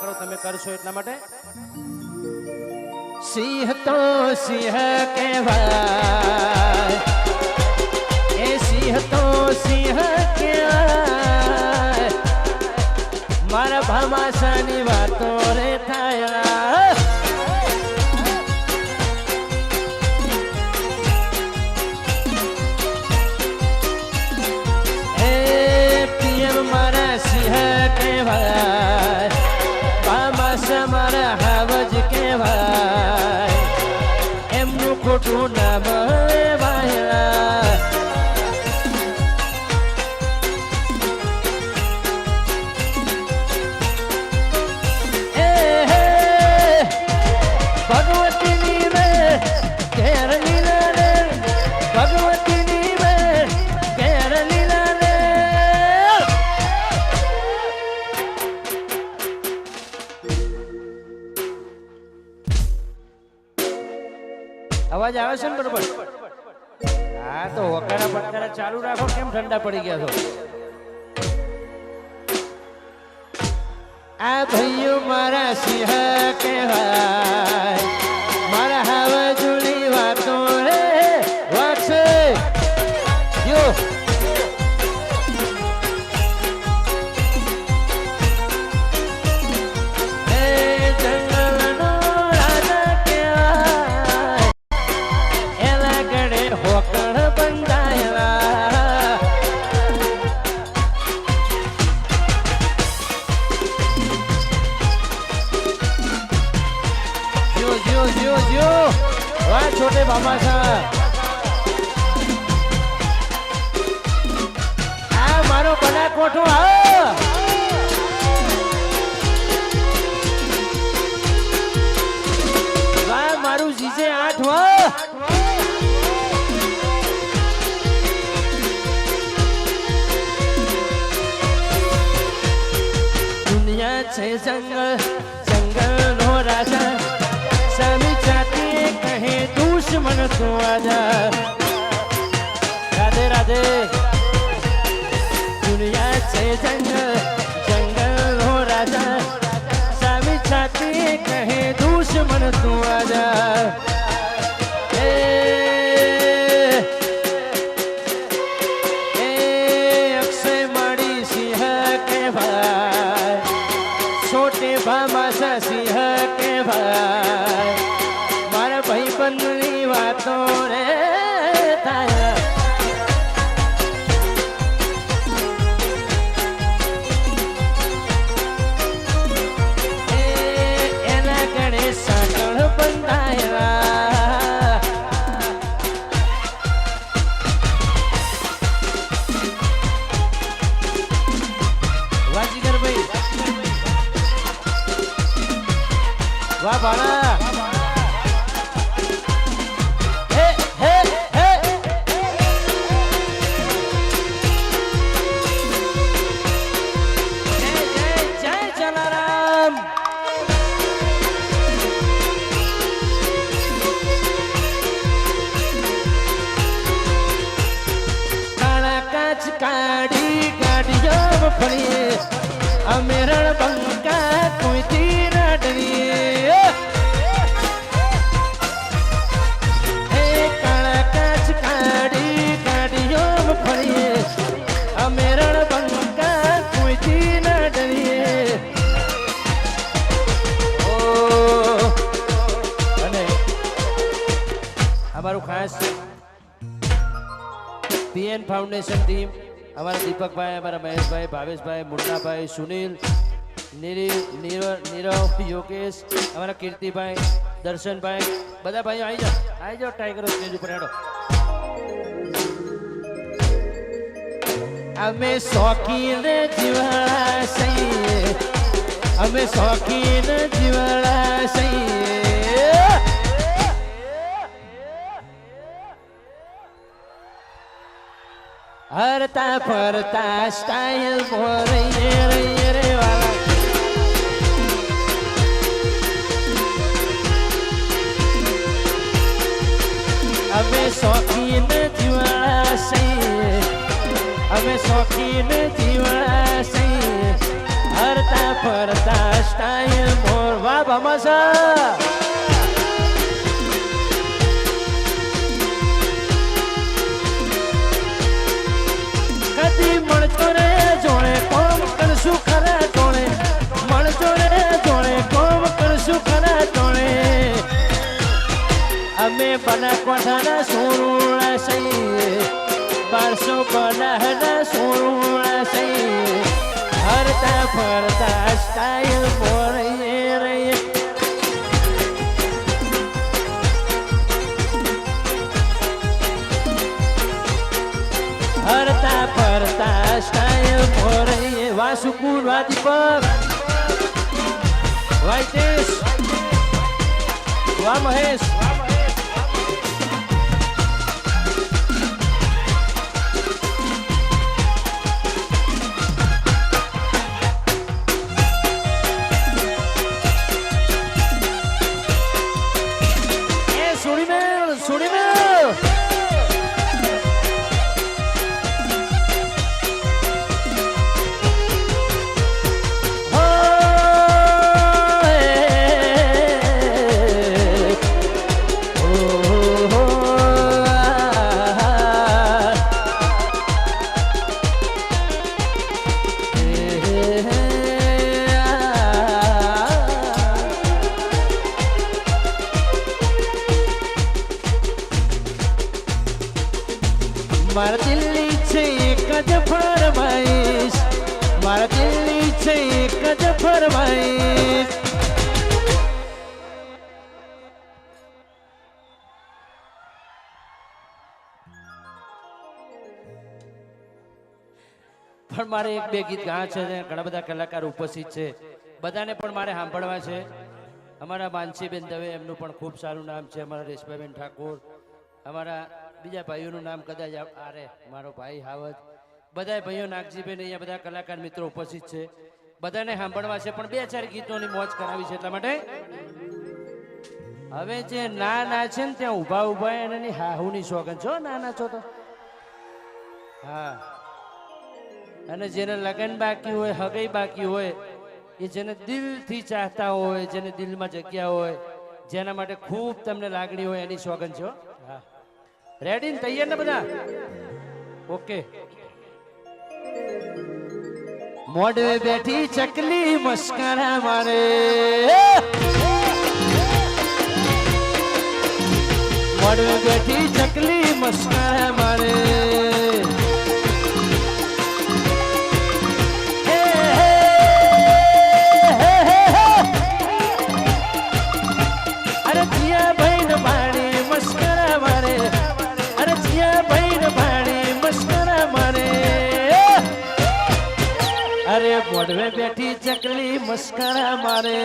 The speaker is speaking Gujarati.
કરો તમે કરશો એટલા માટે સિંહ તો સિંહ કહેવાય એ સિંહ તો સિંહ કહેવાય મારા ભામાશાની વાતો રે થાય મારા સિંહ કહેવાય ભામાશા મારા હાવજ કહેવાય એમનું ખોટું નામ લેવાય ભગવતીની રે ઘેર લીલા રે ભગવતીની રે ઘેર લીલા રે અવાજ આવે છે ને બરોબર હા તો વકારા પટકારા ચાલુ રાખો કેમ ઠંડા પડી ગયા છો આ ભાઈઓ મારા સિંહ કહેવાય મારા હાવા જૂની વાતો રે વાગશે યો छोटे भामाशा આ મારો બનાસકોઠો વાહ મારું જીજે 8 વાહ દુનિયા છે જંગલ જંગલ નો રાજા સામી જાતી કહે દુશ્મન તો આજા રાધે રાધે દુનિયા છે જંગલ જંગલ નો રાજા સામી જાતી કહે દુશ્મન તો આજા એ અક્ષય માડી સિંહ કહેવાય છોટે ભામાશા સિંહ કહેવાય મારા ભાઈ બંધની વાતો રે થાય એના ગળે સાંકળ બંધાયા વાજીગર ભાઈ વાહ ભાણા કાઢી ગાડીઓ ફરીએ અમે રણબંકા કોઈથી ના ડરીએ એ કાળા કાચ કાઢી ગાડીઓ ફરીએ અમે રણબંકા કોઈથી ના ડરીએ ઓ અને અમારું ખાસ પીએન ફાઉન્ડેશન ટીમ हमारा दीपक भाई हमारा महेश भाई भावेश भाई मुन्ना भाई सुनील नीरव योगेश हमारा कीर्ति भाई दर्शन भाई बदा भाई आई जाओ टाइगर स्टेज पर हेडो हमें शौकीन जीवाड़ा सही हमें शौकीन जीवाड़ा सही हरता फरता स्टाइल बोल रे वाला अबे शौकीन जीवाड़ा सही हमें शौकीन जीवाड़ा सही હરતા ફરતા સ્ટાઇલ મોર વાહ ભામાસા કદી મળતો રે જોડે કોમ કરશું ખરા જોડે મળતો રે જોડે કોમ કરશું ખરા જોડે અમે બના કોઠાના સોરુણા સહીએ 1200 બનાના સોરુણા સહીએ હરતા ફરતા સ્ટાઇલ મોરઈએ રે હરતા ફરતા સ્ટાઇલ મોરઈએ વાસુકુર વાદીપક વાઇટેશ વાહ મહેશ મારા દિલ્હી છે એક જ ફરમાઈશ મારા દિલ્હી છે એક જ ફરમાઈશ પણ મારે એક બે ગીત ગાવા છે ઘણા બધા કલાકાર ઉપસ્થિત છે બધાને પણ મારે સાંભળવા છે અમારા માનસીબેન દવે એમનું પણ ખૂબ સારું નામ છે અમારા રેશમાબેન ઠાકોર અમારા બીજા ભાઈઓનું નામ કદાચ આરે મારો ભાઈ હાવજ બધા ભાઈઓ નાગજીબેન અહીંયા બધા કલાકાર મિત્રો ઉપસ્થિત છે બધાને સાંભળવા છે પણ 2-4 ગીતોની મોજ કરાવી છે એટલા માટે હવે જે ના છે ને ત્યાં ઊભા ઊભા એની હાહુની સોગન છો ના છો તો હા અને જેને લગન બાકી હોય હગઈ બાકી હોય એ જેને દિલથી ચાહતા હોય જેને દિલમાં જગ્યા હોય જેના માટે ખૂબ તમને લાગણી હોય એની સોગન છો હા રેડી ને તૈયાર ને બધા ઓકે મોઢે બેઠી ચકલી મસ્કરા મારે મોઢે બેઠી ચકલી મસ્કરા મારે અરે જીયા ભાઈ ને ભાણી મસ્કરા મારે અરે જીયા ભાઈ ને ભાણી મસ્કરા મારે અરે મોઢવે બેઠી ચકલી મસ્કરા મારે